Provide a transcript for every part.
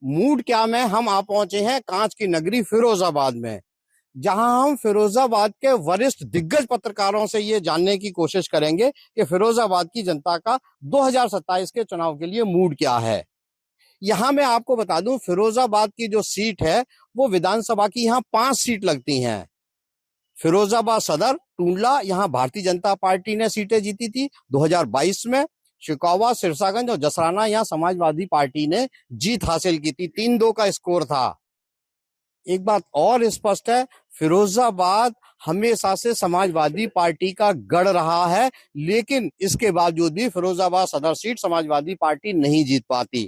Mood क्या में हम आ पहुंचे हैं कांच की नगरी फिरोजाबाद में, जहां हम फिरोजाबाद के वरिष्ठ दिग्गज पत्रकारों से ये जानने की कोशिश करेंगे कि फिरोजाबाद की जनता का 2027 के चुनाव के लिए मूड क्या है। यहां मैं आपको बता दूं, फिरोजाबाद की जो सीट है वो विधानसभा की यहाँ 5 सीट लगती हैं। फिरोजाबाद सदर, टूंडला, यहाँ भारतीय जनता पार्टी ने सीटें जीती थी 2022 में। शिकावा, सिरसागंज और जसराना यहाँ समाजवादी पार्टी ने जीत हासिल की थी। 3-2 का स्कोर था। एक बात और स्पष्ट है, फिरोजाबाद हमेशा से समाजवादी पार्टी का गढ़ रहा है, लेकिन इसके बावजूद भी फिरोजाबाद सदर सीट समाजवादी पार्टी नहीं जीत पाती।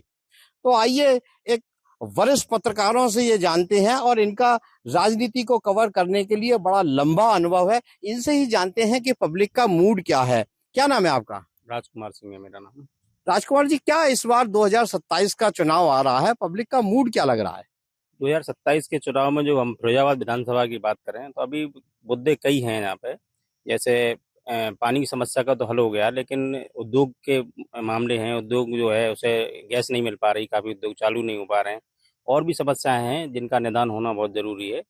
तो आइए एक वरिष्ठ पत्रकारों से ये जानते हैं, और इनका राजनीति को कवर करने के लिए बड़ा लंबा अनुभव है, इनसे ही जानते हैं कि पब्लिक का मूड क्या है। क्या नाम है आपका? राजकुमार सिंह है मेरा नाम। राजकुमार जी, क्या इस बार 2027 का चुनाव आ रहा है, पब्लिक का मूड क्या लग रहा है? 2027 के चुनाव में जो हम फिरोजाबाद विधानसभा की बात करें तो अभी मुद्दे कई हैं यहाँ पे। जैसे पानी की समस्या का तो हल हो गया, लेकिन उद्योग के मामले हैं। उद्योग जो है उसे गैस नहीं मिल पा रही, काफी उद्योग चालू नहीं हो पा रहे हैं। और भी समस्याएं हैं जिनका निदान होना बहुत जरूरी है।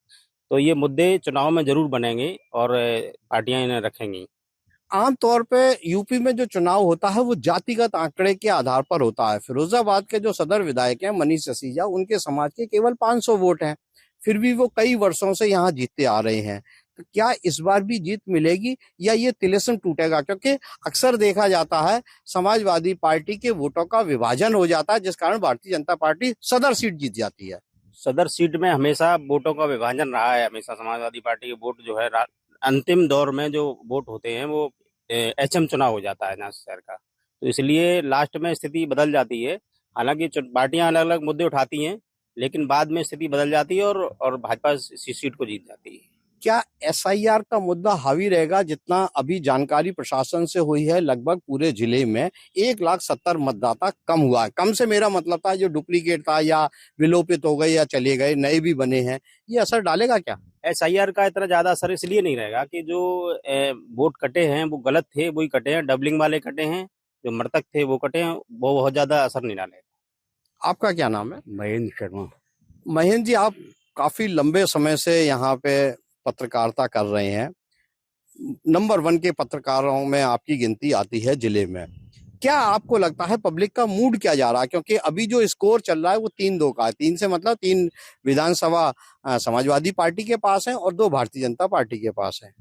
तो ये मुद्दे चुनाव में जरूर बनेंगे और पार्टियां इन्हें रखेंगी। आमतौर पे यूपी में जो चुनाव होता है वो जातिगत आंकड़े के आधार पर होता है। फिरोजाबाद के जो सदर विधायक हैं मनीष सिसोदिया, उनके समाज के केवल 500 वोट हैं, फिर भी वो कई वर्षों से यहाँ जीतते आ रहे हैं। तो क्या इस बार भी जीत मिलेगी या ये तिलिस्म टूटेगा? क्योंकि अक्सर देखा जाता है समाजवादी पार्टी के वोटों का विभाजन हो जाता है, जिस कारण भारतीय जनता पार्टी सदर सीट जीत जाती है। सदर सीट में हमेशा वोटों का विभाजन रहा है। हमेशा समाजवादी पार्टी के वोट जो है अंतिम दौर में जो वोट होते हैं वो एचएम चुनाव हो जाता है यहाँ शहर का। तो इसलिए लास्ट में स्थिति बदल जाती है। हालांकि पार्टियां अलग अलग मुद्दे उठाती हैं, लेकिन बाद में स्थिति बदल जाती है और भाजपा सीट को जीत जाती है। क्या एसआईआर का मुद्दा हावी रहेगा? जितना अभी जानकारी प्रशासन से हुई है, लगभग पूरे जिले में 1,70,000 मतदाता कम हुआ है। कम से मेरा मतलब था जो डुप्लीकेट था या विलोपित हो गए या चले गए, नए भी बने हैं, ये असर डालेगा क्या? एसआईआर का इतना ज्यादा असर इसलिए नहीं रहेगा कि जो वोट कटे हैं वो गलत थे, वही कटे हैं। डबलिंग वाले कटे हैं, जो मृतक थे वो कटे हैं। वो बहुत ज्यादा असर नहीं डालेगा। आपका क्या नाम है? महेंद्र शर्मा। महेंद्र जी, आप काफी लंबे समय से यहाँ पे पत्रकारिता कर रहे हैं, नंबर 1 के पत्रकारों में आपकी गिनती आती है जिले में। क्या आपको लगता है पब्लिक का मूड क्या जा रहा है? क्योंकि अभी जो स्कोर चल रहा है वो 3-2 का है। 3 से मतलब 3 विधानसभा समाजवादी पार्टी के पास है और 2 भारतीय जनता पार्टी के पास है।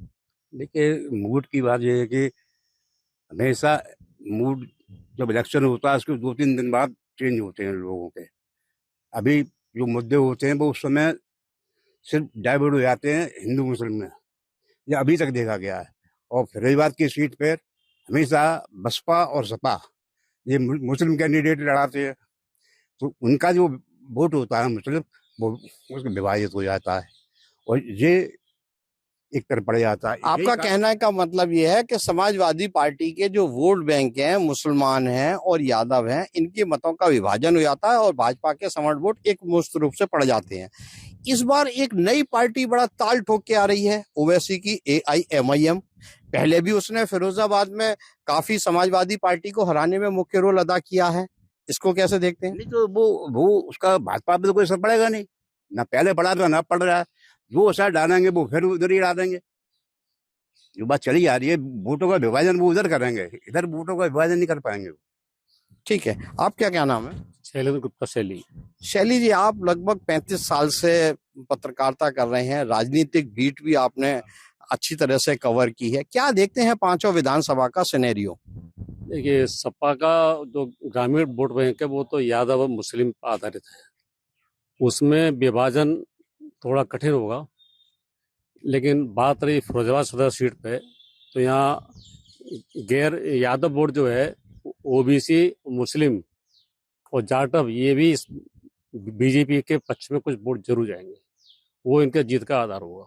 देखिए, मूड की बात यह है कि हमेशा मूड जब इलेक्शन होता है उसके 2-3 दिन बाद चेंज होते हैं लोगों के। अभी जो मुद्दे होते हैं वो उस समय सिर्फ डाइवर्ट हो जाते हैं हिंदू मुस्लिम में, ये अभी तक देखा गया है। और फिरोजाबाद की सीट पर हमेशा बसपा और सपा ये मुस्लिम कैंडिडेट लड़ाते हैं, तो उनका जो वोट होता है मुस्लिम, वो उसमें विभाजित हो जाता है और ये एक तरफ पड़ जाता है। आपका कहने का मतलब ये है कि समाजवादी पार्टी के जो वोट बैंक हैं, मुसलमान हैं और यादव हैं, इनके मतों का विभाजन हो जाता है और भाजपा के समर्थ वोट एक मुश्त रूप से पड़ जाते हैं। इस बार एक नई पार्टी बड़ा ताल ठोक के आ रही है, ओवैसी की AIMIM। पहले भी उसने फिरोजाबाद में काफी समाजवादी पार्टी को हराने में मुख्य रोल अदा किया है। इसको कैसे देखते हैं? नहीं तो वो उसका भाजपा पे तो कोई असर पड़ेगा नहीं, ना पहले पड़ा था ना पड़ रहा है। जो असर डालेंगे वो फिर उधर ही डालेंगे। जो बात चली आ रही है वोटों का विभाजन वो उधर करेंगे, इधर वोटों का विभाजन नहीं कर पाएंगे। ठीक है, आपका क्या नाम है? शैलेंद्र गुप्ता शैली। शैली जी, आप लगभग 35 साल से पत्रकारिता कर रहे हैं, राजनीतिक बीट भी आपने अच्छी तरह से कवर की है। क्या देखते हैं पांचों विधानसभा का सिनेरियो? देखिए, सपा का जो ग्रामीण वोट बैंक है वो तो यादव और मुस्लिम पर आधारित है, उसमें विभाजन थोड़ा कठिन होगा। लेकिन बात रही फिरोजाबाद सदर सीट पे, तो यहाँ गैर यादव वोट जो है OBC, मुस्लिम और जाटव, ये भी बीजेपी के पक्ष में कुछ वोट जरूर जाएंगे, वो इनके जीत का आधार होगा।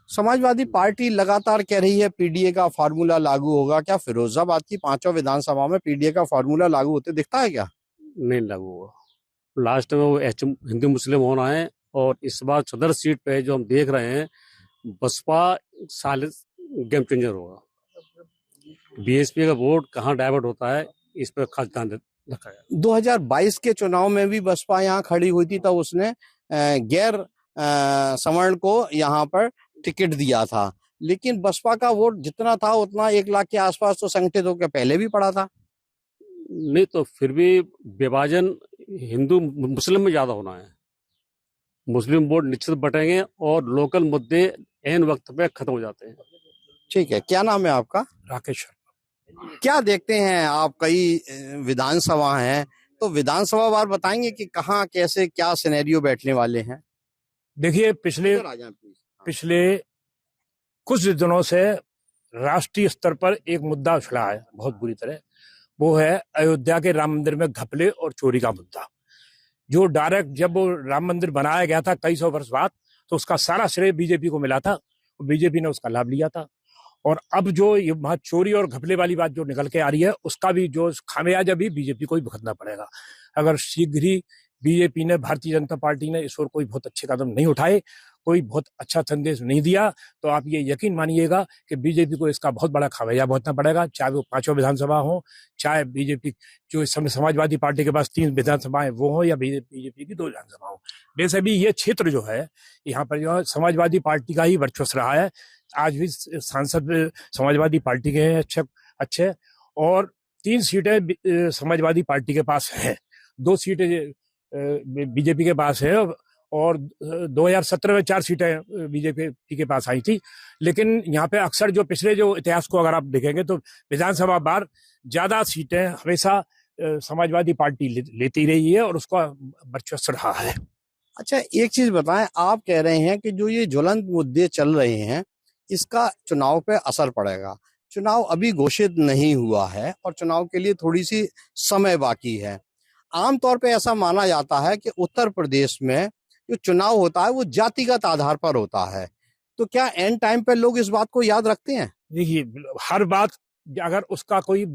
समाजवादी पार्टी लगातार कह रही है PDA का फार्मूला लागू होगा। क्या फिरोजाबाद की पांचों विधानसभा में PDA का फार्मूला लागू होते दिखता है क्या? नहीं लागू होगा। लास्ट में वो हिंदू मुस्लिम होना है। और इस बार सदर सीट पे जो हम देख रहे हैं, बसपा साल गेम चेंजर होगा। BSP का वोट कहाँ डाइवर्ट होता है, इस पर खास ध्यान धक्का गया। 2022 के चुनाव में भी बसपा यहाँ खड़ी हुई थी, तब उसने गैर सवर्ण को यहाँ पर टिकट दिया था, लेकिन बसपा का वोट जितना था उतना 1 लाख के आसपास तो संगठित होकर पहले भी पड़ा था। नहीं तो फिर भी विभाजन हिंदू मुस्लिम में ज्यादा होना है। मुस्लिम वोट निश्चित बटेंगे और लोकल मुद्दे एन वक्त पे खत्म हो जाते हैं। ठीक है, क्या नाम है आपका? राकेश, क्या देखते हैं आप? कई विधानसभा हैं, तो विधानसभा वार बताएंगे कि कहाँ कैसे क्या सिनेरियो बैठने वाले हैं? देखिए, पिछले कुछ दिनों से राष्ट्रीय स्तर पर एक मुद्दा उछला है बहुत बुरी तरह। वो है अयोध्या के राम मंदिर में घपले और चोरी का मुद्दा, जो डायरेक्ट जब वो राम मंदिर बनाया गया था कई सौ वर्ष बाद, तो उसका सारा श्रेय बीजेपी को मिला था, बीजेपी ने उसका लाभ लिया था। और अब जो ये वहां चोरी और घपले वाली बात जो निकल के आ रही है, उसका भी जो खामियाजा भी बीजेपी को ही भुगतना पड़ेगा। अगर शीघ्र ही बीजेपी ने, भारतीय जनता पार्टी ने इस ओर कोई बहुत अच्छे कदम नहीं उठाए, कोई बहुत अच्छा संदेश नहीं दिया, तो आप ये यकीन मानिएगा कि बीजेपी को इसका बहुत बड़ा खामियाजा भुगतना पड़ेगा। चाहे वो 5 विधानसभा हो, चाहे बीजेपी जो इस समय समाजवादी पार्टी के पास 3 विधानसभाएं वो हो, या बीजेपी की 2 विधानसभा हो। वैसे भी ये क्षेत्र जो है, यहाँ पर जो है समाजवादी पार्टी का ही वर्चस्व रहा है। आज भी सांसद समाजवादी पार्टी के हैं अच्छे, और 3 सीटें समाजवादी पार्टी के पास है, 2 सीटें बीजेपी के पास है, और 2017 में 4 सीटें बीजेपी के पास आई थी। लेकिन यहाँ पे अक्सर जो पिछले जो इतिहास को अगर आप देखेंगे तो विधानसभा बार ज्यादा सीटें हमेशा समाजवादी पार्टी लेती रही है और उसका वर्चस्व रहा है। अच्छा, एक चीज बताएं, आप कह रहे हैं कि जो ये ज्वलंत मुद्दे चल रहे हैं, इसका चुनाव पे असर पड़ेगा। चुनाव अभी घोषित नहीं हुआ है और चुनाव के लिए थोड़ी सी समय बाकी है। आमतौर पे ऐसा माना जाता है कि उत्तर प्रदेश में जो चुनाव होता है वो जातिगत आधार पर होता है, तो क्या एंड टाइम पे लोग इस बात को याद रखते हैं? देखिए, हर बात अगर उसका कोई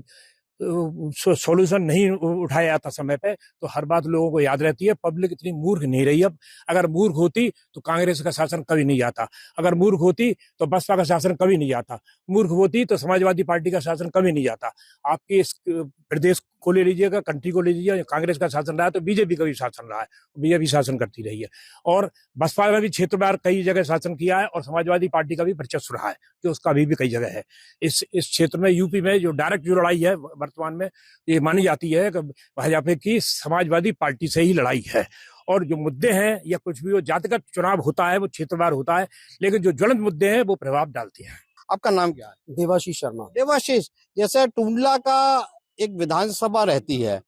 सॉल्यूशन नहीं उठाया जाता समय पे, तो हर बात लोगों को याद रहती है। पब्लिक इतनी मूर्ख नहीं रही अब। अगर मूर्ख होती तो कांग्रेस का शासन कभी नहीं आता, अगर मूर्ख होती तो बसपा का शासन कभी नहीं आता, मूर्ख होती तो समाजवादी पार्टी का शासन कभी नहीं आता। आपके इस प्रदेश को ले लीजिएगा, कंट्री को ले लीजिएगा, कांग्रेस का शासन रहा है तो बीजेपी का भी शासन रहा है, बीजेपी शासन करती रही है। और बसपा ने भी क्षेत्रवार कई जगह शासन किया है, और समाजवादी पार्टी का भी वर्चस्व रहा है, जो उसका अभी भी कई जगह है। इस क्षेत्र में, यूपी में जो डायरेक्ट जो लड़ाई है वर्तमान में, ये मानी जाती है कि भाजपा की समाजवादी पार्टी से ही लड़ाई है। और जो मुद्दे हैं या कुछ भी, वो जातिगत चुनाव होता है, वो क्षेत्रवार होता है, लेकिन जो ज्वलंत मुद्दे हैं वो प्रभाव डालते हैं। आपका नाम क्या है? देवाशीष शर्मा। देवाशीष, जैसे टूंडला का एक विधानसभा रहती है,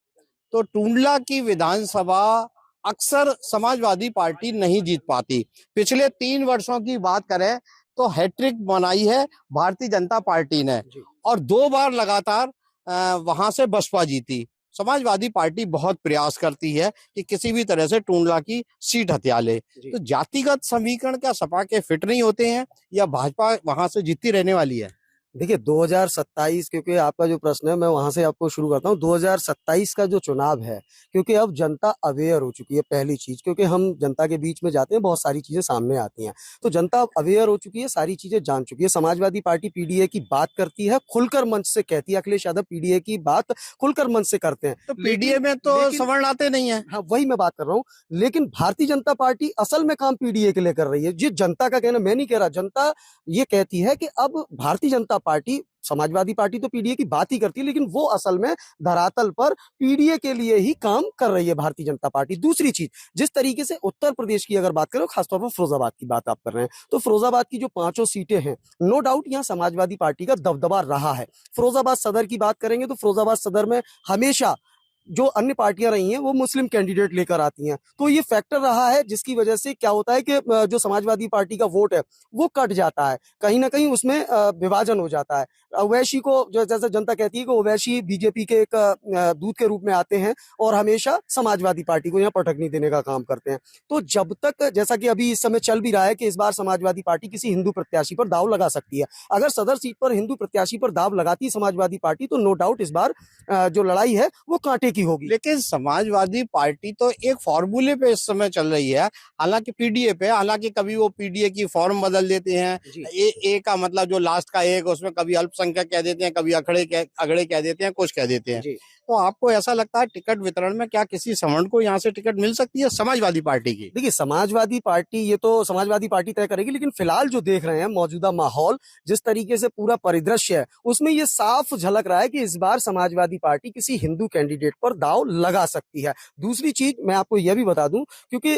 तो टूंडला की विधानसभा अक्सर समाजवादी पार्टी नहीं जीत पाती। पिछले 3 वर्षों की बात करें तो हैट्रिक बनाई है भारतीय जनता पार्टी ने, और 2 बार लगातार वहां से बसपा जीती। समाजवादी पार्टी बहुत प्रयास करती है कि किसी भी तरह से टूंडला की सीट हथिया ले। तो जातिगत समीकरण क्या सपा के फिट नहीं होते हैं, या भाजपा वहां से जीतती रहने वाली है? देखिए, 2027, क्योंकि आपका जो प्रश्न है मैं वहां से आपको शुरू करता हूँ। 2027 का जो चुनाव है, क्योंकि अब जनता अवेयर हो चुकी है, पहली चीज, क्योंकि हम जनता के बीच में जाते हैं, बहुत सारी चीजें सामने आती हैं, तो जनता अब अवेयर हो चुकी है, सारी चीजें जान चुकी है। समाजवादी पार्टी पीडीए की बात करती है, खुलकर मंच से कहती है। अखिलेश यादव पीडीए की बात खुलकर मंच से करते हैं, तो पीडीए में तो सवर्ण आते नहीं है। हाँ, वही मैं बात कर रहा हूँ। लेकिन भारतीय जनता पार्टी असल में काम पीडीए के लिए कर रही है। ये जनता का कहना, मैं नहीं कह रहा, जनता ये कहती है कि अब भारतीय जनता पार्टी, समाजवादी पार्टी तो पीडीए की बात ही करती है, लेकिन वो असल में धरातल पर पीडीए के लिए ही काम कर रही है भारतीय जनता पार्टी। दूसरी चीज, जिस तरीके से उत्तर प्रदेश की अगर बात करें, खासतौर पर फिरोजाबाद की बात आप कर रहे हैं, तो फिरोजाबाद की जो 5 सीटें हैं, नो डाउट यहाँ समाजवादी पार्टी का दबदबा रहा है। फिरोजाबाद सदर की बात करेंगे तो फिरोजाबाद सदर में हमेशा जो अन्य पार्टियां रही हैं वो मुस्लिम कैंडिडेट लेकर आती हैं, तो ये फैक्टर रहा है, जिसकी वजह से क्या होता है कि जो समाजवादी पार्टी का वोट है वो कट जाता है, कहीं ना कहीं उसमें विभाजन हो जाता है। ओवैसी को, जो जैसे जनता कहती है कि ओवैसी बीजेपी के एक दूत के रूप में आते हैं और हमेशा समाजवादी पार्टी को यहाँ पटकनी देने का काम करते हैं। तो जब तक, जैसा कि अभी इस समय चल भी रहा है कि इस बार समाजवादी पार्टी किसी हिंदू प्रत्याशी पर दाव लगा सकती है, अगर सदर सीट पर हिंदू प्रत्याशी पर दाव लगाती समाजवादी पार्टी, तो नो डाउट इस बार जो लड़ाई है वो कांटे की होगी। लेकिन समाजवादी पार्टी तो एक फॉर्मूले पे इस समय चल रही है, हालांकि पीडीए पे, हालांकि कभी वो पीडीए की फॉर्म बदल देते हैं, ए का मतलब जो लास्ट का एक, उसमें कभी अल्पसंख्यक कह देते हैं, कभी अगड़े कह देते हैं, कुछ कह देते हैं। तो आपको ऐसा लगता है टिकट वितरण में क्या किसी सवर्ण को यहाँ से टिकट मिल सकती है समाजवादी पार्टी की? देखिए, समाजवादी पार्टी, ये तो समाजवादी पार्टी तय करेगी, लेकिन फिलहाल जो देख रहे हैं मौजूदा माहौल, जिस तरीके से पूरा परिदृश्य है, उसमें ये साफ झलक रहा है कि इस बार समाजवादी पार्टी किसी हिंदू कैंडिडेट पर दांव लगा सकती है। दूसरी चीज मैं आपको यह भी बता दूं, क्योंकि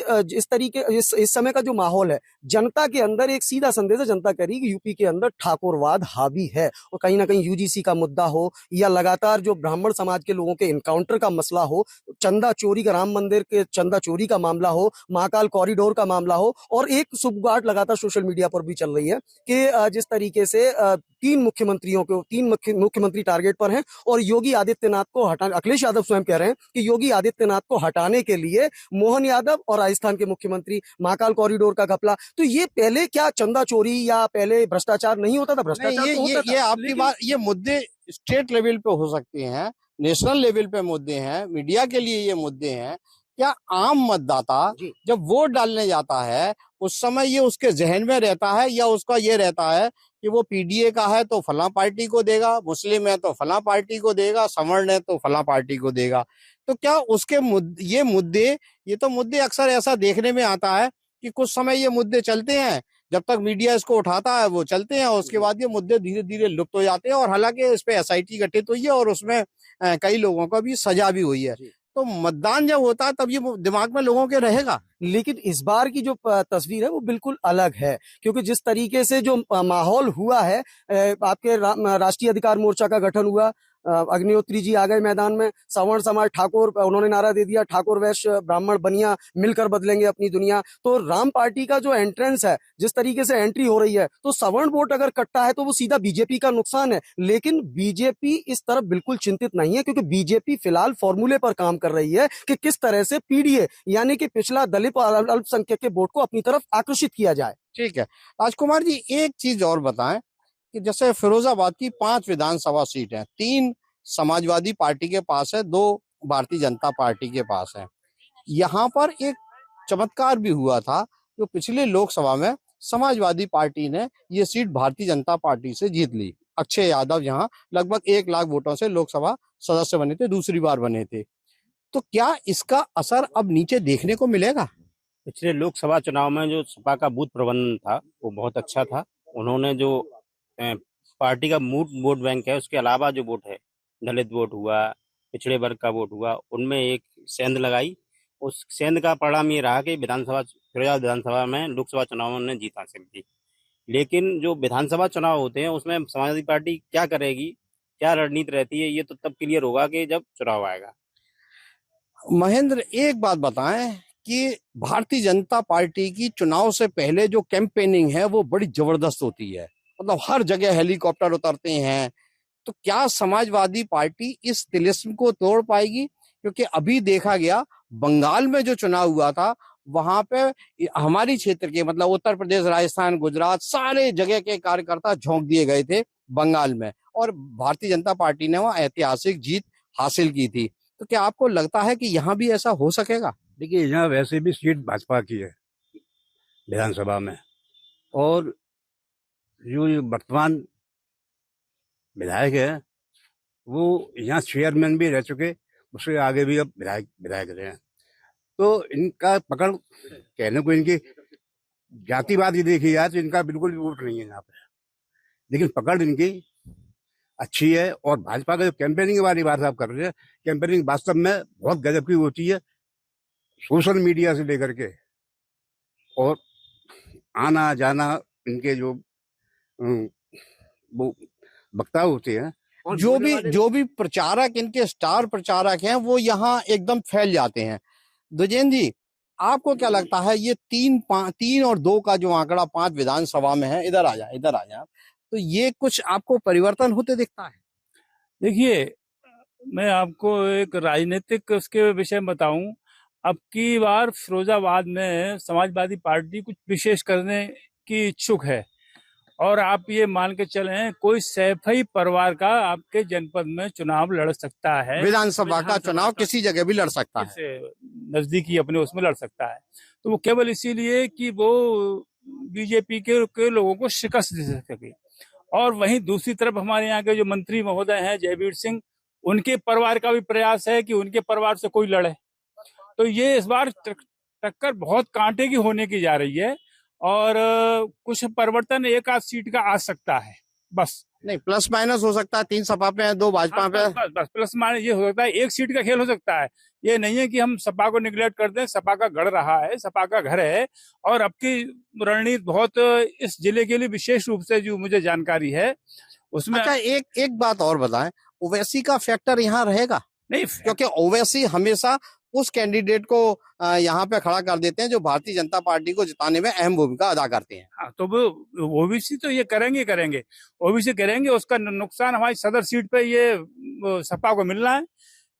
इस समय का जो माहौल है, जनता के अंदर एक सीधा संदेश है, जनता कह रही है कि यूपी के अंदर ठाकुरवाद हावी है, और कहीं ना कहीं यूजीसी का मुद्दा हो या लगातार जो ब्राह्मण समाज के लोगों के इनकाउंटर का मसला हो, चंदा चोरी का, राम मंदिर के चंदा चोरी का मामला हो, महाकाल कॉरिडोर का मामला हो, और एक सुबगाट लगातार सोशल मीडिया पर भी चल रही है कि जिस तरीके से तीन मुख्यमंत्री टारगेट पर हैं, और योगी आदित्यनाथ को हटाने, अखिलेश यादव स्वयं कह रहे हैं कि योगी आदित्यनाथ को हटाने के लिए मोहन यादव और राजस्थान के मुख्यमंत्री, महाकाल कॉरिडोर का घपला। तो ये पहले क्या चंदा चोरी या पहले भ्रष्टाचार नहीं होता था? भ्रष्टाचार तो होता था, ये आपकी लेकिन बात, ये मुद्दे स्टेट लेवल पे हो सकते हैं, नेशनल लेवल पे मुद्दे हैं, मीडिया के लिए ये मुद्दे हैं। क्या आम मतदाता जी। जब वोट डालने जाता है उस समय ये उसके जहन में रहता है, या उसका ये रहता है कि वो पीडीए का है तो फलां पार्टी को देगा, मुस्लिम है तो फलां पार्टी को देगा, सवर्ण है तो फलां पार्टी को देगा? तो क्या उसके ये तो मुद्दे अक्सर ऐसा देखने में आता है कि कुछ समय ये मुद्दे चलते हैं, जब तक मीडिया इसको उठाता है वो चलते हैं, और उसके बाद ये मुद्दे धीरे धीरे लुप्त हो जाते हैं। और हालांकि इस पे एसआईटी गठित हुई है और उसमें कई लोगों को भी सजा भी हुई है। तो मतदान जब होता है तब ये दिमाग में लोगों के रहेगा। लेकिन इस बार की जो तस्वीर है वो बिल्कुल अलग है, क्योंकि जिस तरीके से जो माहौल हुआ है, आपके राष्ट्रीय अधिकार मोर्चा का गठन हुआ, अग्निहोत्री जी आ गए मैदान में, सवर्ण समाज, ठाकुर, उन्होंने नारा दे दिया ठाकुर वैश्य ब्राह्मण बनिया मिलकर बदलेंगे अपनी दुनिया। तो राम पार्टी का जो एंट्रेंस है, जिस तरीके से एंट्री हो रही है, तो सवर्ण वोट अगर कटता है तो वो सीधा बीजेपी का नुकसान है। लेकिन बीजेपी इस तरफ बिल्कुल चिंतित नहीं है, क्योंकि बीजेपी फिलहाल फॉर्मूले पर काम कर रही है कि किस तरह से पीडीए यानी कि पिछला दलित और अल्पसंख्यक के वोट को अपनी तरफ आकर्षित किया जाए। ठीक है राजकुमार जी, एक चीज और बताएं कि जैसे फिरोजाबाद की 5 विधानसभा सीट है, 3 समाजवादी पार्टी के पास है, 2 भारतीय जनता पार्टी के पास है। यहाँ पर एक चमत्कार भी हुआ था, जो पिछले लोकसभा में समाजवादी पार्टी ने ये सीट भारतीय जनता पार्टी से जीत ली। अक्षय यादव यहाँ लगभग 1 लाख वोटों से लोकसभा सदस्य बने थे, दूसरी बार बने थे। तो क्या इसका असर अब नीचे देखने को मिलेगा? पिछले लोकसभा चुनाव में जो सपा का बूथ प्रबंधन था वो बहुत अच्छा था। उन्होंने जो पार्टी का मूल वोट बैंक है, उसके अलावा जो वोट है, दलित वोट हुआ, पिछड़े वर्ग का वोट हुआ, उनमें एक सेंध लगाई। उस सेंध का परिणाम ये रहा कि फिरोजाबाद विधानसभा में लोकसभा चुनाव में उन्होंने जीत हासिल की। लेकिन जो विधानसभा चुनाव होते हैं उसमें समाजवादी पार्टी क्या करेगी, क्या रणनीति रहती है, ये तो तब क्लियर होगा कि जब चुनाव आएगा। महेंद्र, एक बात बताएं कि भारतीय जनता पार्टी की चुनाव से पहले जो कैंपेनिंग है वो बड़ी जबरदस्त होती है, मतलब हर जगह हेलीकॉप्टर उतरते हैं। तो क्या समाजवादी पार्टी इस तिलिस्म को तोड़ पाएगी? क्योंकि अभी देखा गया बंगाल में जो चुनाव हुआ था, वहां पे हमारी क्षेत्र के, मतलब उत्तर प्रदेश, राजस्थान, गुजरात, सारे जगह के कार्यकर्ता झोंक दिए गए थे बंगाल में, और भारतीय जनता पार्टी ने वहां ऐतिहासिक जीत हासिल की थी। तो क्या आपको लगता है कि यहाँ भी ऐसा हो सकेगा? देखिए, यहाँ वैसे भी सीट भाजपा की है विधानसभा में, और जो ये वर्तमान विधायक है वो यहाँ चेयरमैन भी रह चुके, उससे आगे भी अब विधायक रहे हैं। तो इनका पकड़, कहने को इनकी जातिवादी देखी जाए तो इनका बिल्कुल भी वोट नहीं है यहाँ पे, लेकिन पकड़ इनकी अच्छी है। और भाजपा का जो कैंपेनिंग वाली बात आप कर रहे हैं, कैंपेनिंग वास्तव में बहुत गजब की होती है, सोशल मीडिया से लेकर के और आना जाना, इनके जो वो वक्ता होते हैं, और जो भी प्रचारक, इनके स्टार प्रचारक हैं, वो यहाँ एकदम फैल जाते हैं। दुजेन जी, आपको क्या लगता है ये 3 और 2 का जो आंकड़ा 5 विधानसभा में है, इधर आ जा, तो ये कुछ आपको परिवर्तन होते दिखता है? देखिए, मैं आपको एक राजनीतिक उसके विषय में बताऊं। अब की बार फिरोजाबाद में समाजवादी पार्टी कुछ विशेष करने की इच्छुक है, और आप ये मान के चलें कोई सैफई परिवार का आपके जनपद में चुनाव लड़ सकता है। विधानसभा का चुनाव किसी जगह भी लड़ सकता है, नजदीकी अपने उसमें लड़ सकता है। तो वो केवल इसीलिए कि वो बीजेपी के लोगों को शिकस्त दे सके। और वहीं दूसरी तरफ हमारे यहाँ के जो मंत्री महोदय हैं जयवीर सिंह, उनके परिवार का भी प्रयास है कि उनके परिवार से कोई लड़े। तो ये इस बार टक्कर बहुत कांटे की होने की जा रही है और कुछ परिवर्तन एक आध सीट का आ सकता है बस। नहीं, प्लस माइनस हो सकता है, 3 सपा पे है, 2 भाजपा पे है। बस प्लस माइनस ये हो सकता है, एक सीट का खेल हो सकता है। ये नहीं है कि हम सपा को निगलेक्ट कर दें, सपा का गढ़ रहा है, सपा का घर है और अब की रणनीति बहुत इस जिले के लिए विशेष रूप से जो मुझे जानकारी है उसमें। अच्छा, एक बात और बताएं, ओवैसी का फैक्टर यहाँ रहेगा? नहीं, क्योंकि ओवैसी हमेशा उस कैंडिडेट को यहाँ पे खड़ा कर देते हैं जो भारतीय जनता पार्टी को जिताने में अहम भूमिका अदा करते हैं। हाँ, तो वो ओबीसी तो ये करेंगे ओबीसी करेंगे। उसका नुकसान हमारी सदर सीट पे ये सपा को मिलना है,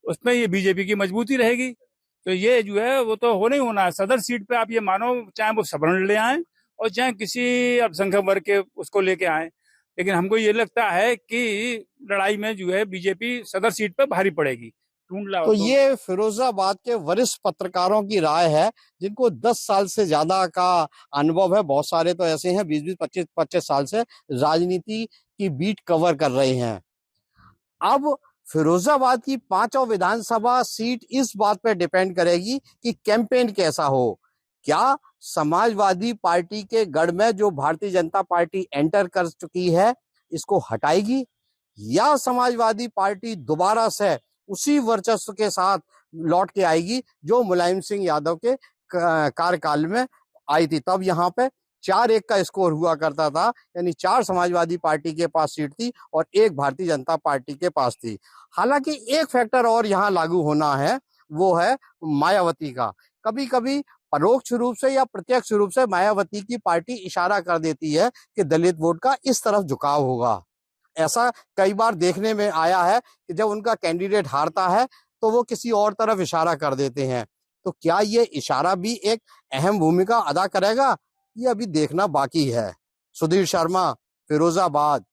उसमें ये बीजेपी की मजबूती रहेगी। तो ये जो है वो तो होना ही होना है। सदर सीट पे आप ये मानो, चाहे वो सवर्ण ले आए और चाहे किसी अल्पसंख्यक वर्ग के उसको लेके आए, लेकिन हमको ये लगता है कि लड़ाई में जो है बीजेपी सदर सीट पे भारी पड़ेगी। तो ये फिरोजाबाद के वरिष्ठ पत्रकारों की राय है जिनको 10 साल से ज्यादा का अनुभव है। बहुत सारे तो ऐसे हैं 20-20, 25-25 साल से राजनीति की बीट कवर कर रहे हैं। अब फिरोजाबाद की 5 विधानसभा सीट इस बात पर डिपेंड करेगी कि कैंपेन कैसा हो। क्या समाजवादी पार्टी के गढ़ में जो भारतीय जनता पार्टी एंटर कर चुकी है इसको हटाएगी, या समाजवादी पार्टी दोबारा से उसी वर्चस्व के साथ लौट के आएगी जो मुलायम सिंह यादव के कार्यकाल में आई थी। तब यहाँ पे 4-1 का स्कोर हुआ करता था, यानी 4 समाजवादी पार्टी के पास सीट थी और 1 भारतीय जनता पार्टी के पास थी। हालांकि एक फैक्टर और यहाँ लागू होना है, वो है मायावती का। कभी कभी परोक्ष रूप से या प्रत्यक्ष रूप से मायावती की पार्टी इशारा कर देती है कि दलित वोट का इस तरफ झुकाव होगा। ऐसा कई बार देखने में आया है कि जब उनका कैंडिडेट हारता है तो वो किसी और तरफ इशारा कर देते हैं। तो क्या ये इशारा भी एक अहम भूमिका अदा करेगा, ये अभी देखना बाकी है। सुधीर शर्मा, फिरोजाबाद।